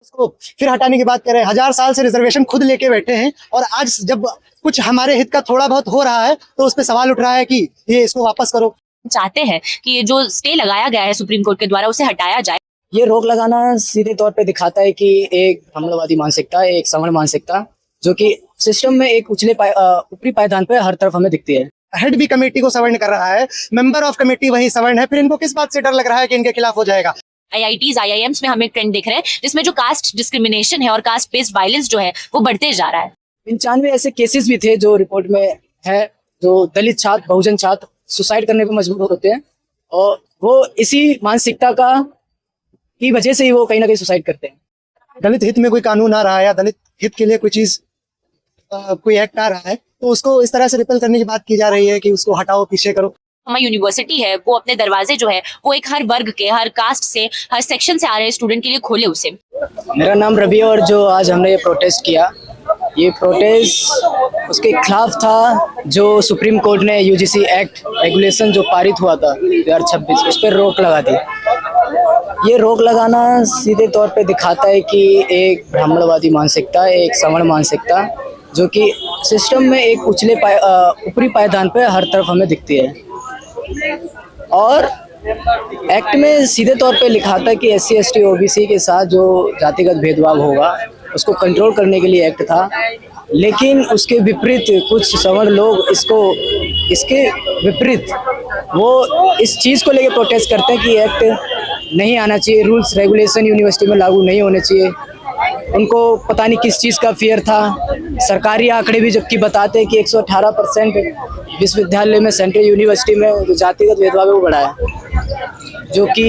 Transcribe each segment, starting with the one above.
उसको फिर हटाने की बात करें। 1000 साल से रिजर्वेशन खुद लेके बैठे हैं और आज जब कुछ हमारे हित का थोड़ा बहुत हो रहा है तो उस पर सवाल उठ रहा है कि ये इसको वापस करो। चाहते हैं कि ये जो स्टे लगाया गया है सुप्रीम कोर्ट के द्वारा उसे हटाया जाए। ये रोक लगाना सीधे तौर पे दिखाता है कि एक हमलावादी मानसिकता, एक सवर्ण मानसिकता जो कि सिस्टम में एक ऊपरी पायदान पे हर तरफ हमें दिखती है। हेड भी कमेटी को सवर्ण कर रहा है, मेंबर ऑफ कमेटी वही सवर्ण है, फिर इनको किस बात से डर लग रहा है कि इनके खिलाफ हो जाएगा। IITs, IIMs में हम एक ट्रेंड देख रहे हैं जिसमें जो कास्ट डिस्क्रिमिनेशन है और कास्ट बेस्ड वायलेंस जो है वो बढ़ते जा रहा है। 95 ऐसे केसेस भी थे जो रिपोर्ट में है, जो दलित छात्र, बहुजन छात्र सुसाइड करने पे मजबूर होते हैं और वो इसी मानसिकता की वजह से ही वो कहीं ना कहीं सुसाइड करते हैं। दलित हित में कोई कानून आ रहा है या दलित हित के लिए कोई चीज कोई एक्ट आ रहा है तो उसको इस तरह से रिपेल करने की बात की जा रही है कि उसको हटाओ, पीछे करो। हमारी यूनिवर्सिटी है वो अपने दरवाजे जो है वो एक हर वर्ग के, हर कास्ट से, हर सेक्शन से आ रहे स्टूडेंट के लिए खोले उसे। मेरा नाम रवि है और जो आज हमने ये प्रोटेस्ट किया, ये प्रोटेस्ट उसके खिलाफ था जो सुप्रीम कोर्ट ने UGC एक्ट रेगुलेशन जो पारित हुआ था 2026 उस पर रोक लगा दी। ये रोक लगाना सीधे तौर पे दिखाता है कि एक ब्राह्मणवादी मानसिकता, एक सवर्ण मानसिकता जो कि सिस्टम में एक ऊपरी पायदान पे हर तरफ हमें दिखती है। और एक्ट में सीधे तौर पे लिखा था कि SC ST OBC के साथ जो जातिगत भेदभाव होगा उसको कंट्रोल करने के लिए एक्ट था, लेकिन उसके विपरीत कुछ सवर्ण लोग इसके विपरीत वो इस चीज़ को लेके प्रोटेस्ट करते हैं कि एक्ट नहीं आना चाहिए, रूल्स रेगुलेशन यूनिवर्सिटी में लागू नहीं होने चाहिए। उनको पता नहीं किस चीज़ का फियर था। सरकारी आंकड़े भी जबकि बताते हैं कि 118% विश्वविद्यालय में, सेंट्रल यूनिवर्सिटी में जो जातिगत भेदभाव है वो बढ़ा है,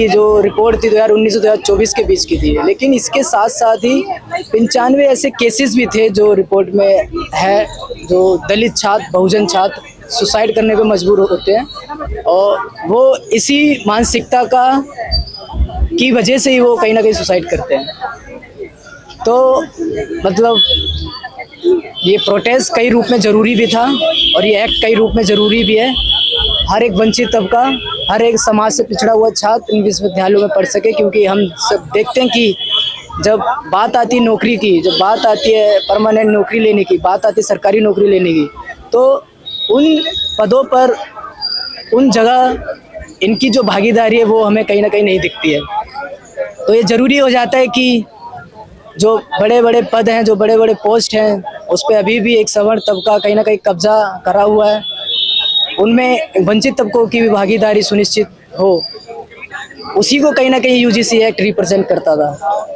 जो रिपोर्ट थी 2019 से 2024 के बीच की थी। लेकिन इसके साथ साथ ही 95 ऐसे केसेस भी थे जो रिपोर्ट में है, जो दलित छात्र, बहुजन छात्र सुसाइड करने पे मजबूर होते हैं और वो इसी मानसिकता की वजह से ही वो कहीं ना कहीं सुसाइड करते हैं। तो मतलब ये प्रोटेस्ट कई रूप में ज़रूरी भी था और ये एक्ट कई रूप में ज़रूरी भी है। हर एक वंचित तबका, हर एक समाज से पिछड़ा हुआ छात्र इन विश्वविद्यालयों में पढ़ सके, क्योंकि हम सब देखते हैं कि जब बात आती है नौकरी की, जब बात आती है परमानेंट नौकरी लेने की, बात आती है सरकारी नौकरी लेने की, तो उन पदों पर, उन जगह इनकी जो भागीदारी है वो हमें कहीं ना कहीं नहीं दिखती है। तो ये ज़रूरी हो जाता है कि जो बड़े बड़े पद हैं, जो बड़े बड़े पोस्ट हैं, उस पर अभी भी एक सवर्ण तबका कहीं ना कहीं कब्जा करा हुआ है, उनमें वंचित तबकों की भी भागीदारी सुनिश्चित हो, उसी को कहीं ना कहीं UGC एक्ट रिप्रेजेंट करता था।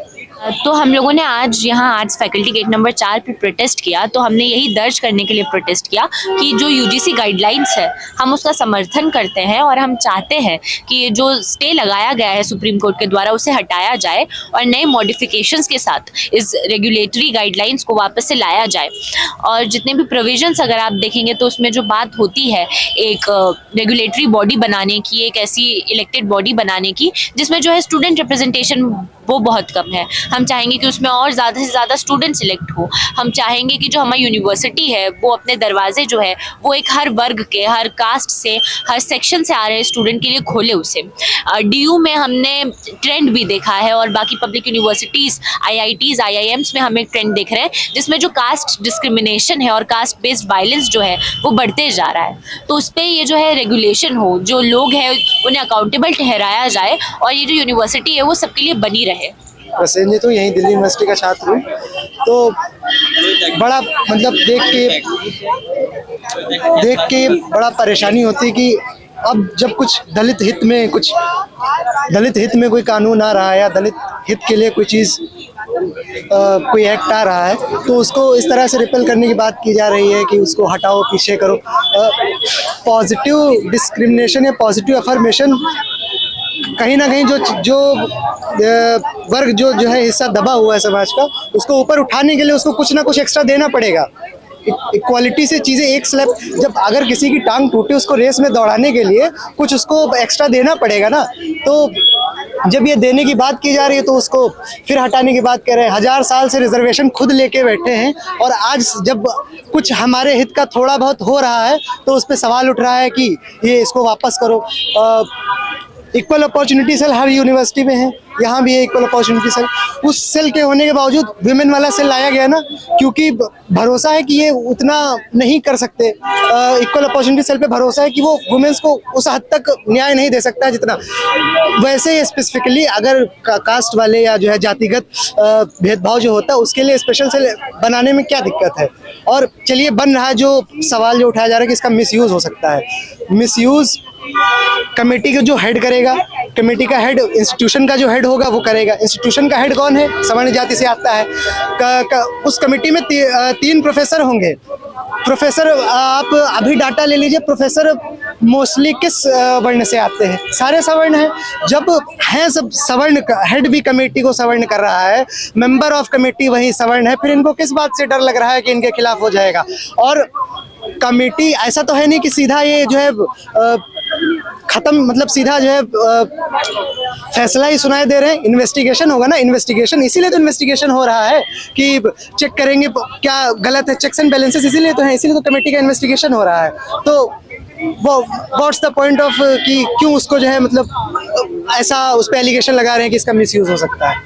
तो हम लोगों ने आज यहाँ आर्ट्स फैकल्टी गेट नंबर 4 पे प्रोटेस्ट किया। तो हमने यही दर्ज करने के लिए प्रोटेस्ट किया कि जो UGC गाइडलाइंस है हम उसका समर्थन करते हैं और हम चाहते हैं कि ये जो स्टे लगाया गया है सुप्रीम कोर्ट के द्वारा उसे हटाया जाए और नए मॉडिफिकेशंस के साथ इस रेगुलेटरी गाइडलाइंस को वापस से लाया जाए। और जितने भी प्रोविजंस अगर आप देखेंगे तो उसमें जो बात होती है एक रेगुलेटरी बॉडी बनाने की, एक ऐसी इलेक्टेड बॉडी बनाने की जिसमें जो है स्टूडेंट रिप्रेजेंटेशन वो बहुत कम है। हम चाहेंगे कि उसमें और ज़्यादा से ज़्यादा स्टूडेंट सिलेक्ट हो। हम चाहेंगे कि जो हमारी यूनिवर्सिटी है वो अपने दरवाजे जो है वो एक हर वर्ग के, हर कास्ट से, हर सेक्शन से आ रहे स्टूडेंट के लिए खोले उसे। DU में हमने ट्रेंड भी देखा है और बाकी पब्लिक यूनिवर्सिटीज़, IITs, IIMs में हम एक ट्रेंड देख रहे हैं जिसमें जो कास्ट डिस्क्रिमिनेशन है और कास्ट बेस्ड वायलेंस जो है वो बढ़ते जा रहा है। तो उस पर ये जो है रेगुलेशन हो, जो लोग हैं उन्हें अकाउंटेबल ठहराया जाए और ये जो यूनिवर्सिटी है वो सबके लिए बनी रहे। प्रसेन जी तो यहीं दिल्ली यूनिवर्सिटी का छात्र हूँ, तो बड़ा मतलब देख के बड़ा परेशानी होती है कि अब जब कुछ दलित हित में कोई कानून आ रहा है या दलित हित के लिए कोई चीज़ कोई एक्ट आ रहा है तो उसको इस तरह से रिपेल करने की बात की जा रही है कि उसको हटाओ, पीछे करो। पॉजिटिव डिस्क्रिमिनेशन या पॉजिटिव अफर्मेशन कहीं ना कहीं जो वर्ग जो है हिस्सा दबा हुआ है समाज का, उसको ऊपर उठाने के लिए उसको कुछ ना कुछ एक्स्ट्रा देना पड़ेगा। इक्वालिटी से चीज़ें एक स्लैब, जब अगर किसी की टांग टूटे उसको रेस में दौड़ाने के लिए कुछ उसको एक्स्ट्रा देना पड़ेगा ना। तो जब ये देने की बात की जा रही है तो उसको फिर हटाने की बात कर रहे हैं। 1000 साल से रिजर्वेशन खुद लेके बैठे हैं और आज जब कुछ हमारे हित का थोड़ा बहुत हो रहा है तो उस पर सवाल उठ रहा है कि ये इसको वापस करो। इक्वल अपॉर्चुनिटी सेल हर यूनिवर्सिटी में है, यहाँ भी है इक्वल अपॉर्चुनिटी सेल। उस सेल के होने के बावजूद विमेन वाला सेल लाया गया ना, क्योंकि भरोसा है कि ये उतना नहीं कर सकते। इक्वल अपॉर्चुनिटी सेल पे भरोसा है कि वो वुमेन्स को उस हद तक न्याय नहीं दे सकता जितना। वैसे स्पेसिफिकली अगर कास्ट वाले या जो है जातिगत भेदभाव जो होता है उसके लिए स्पेशल सेल बनाने में क्या दिक्कत है। और चलिए बन रहा है, जो सवाल जो उठाया जा रहा है कि इसका मिसयूज हो सकता है। मिसयूज कमेटी का जो हेड करेगा, कमेटी का हेड इंस्टीट्यूशन का जो हेड होगा वो करेगा। इंस्टीट्यूशन का हेड कौन है? सवर्ण जाति से आता है। उस कमेटी में 3 प्रोफेसर होंगे। प्रोफेसर आप अभी डाटा ले लीजिए, प्रोफेसर मोस्टली किस वर्ण से आते हैं? सारे सवर्ण हैं। जब हैं सब सवर्ण, हेड भी कमेटी को सवर्ण कर रहा है, मेंबर ऑफ कमेटी वही सवर्ण है, फिर इनको किस बात से डर लग रहा है कि इनके खिलाफ हो जाएगा? और कमेटी ऐसा तो है नहीं कि सीधा ये जो है खत्म, मतलब सीधा जो है फैसला ही सुनाए दे रहे हैं। इन्वेस्टिगेशन होगा ना, इन्वेस्टिगेशन इसीलिए तो इन्वेस्टिगेशन हो रहा है कि चेक करेंगे क्या गलत है, चेक्स एंड बैलेंसेस इसीलिए तो है, इसीलिए तो कमेटी का इन्वेस्टिगेशन हो रहा है। तो वो व्हाट्स द पॉइंट ऑफ कि क्यों उसको जो है मतलब ऐसा उस पर एलिगेशन लगा रहे हैं कि इसका मिसयूज हो सकता है।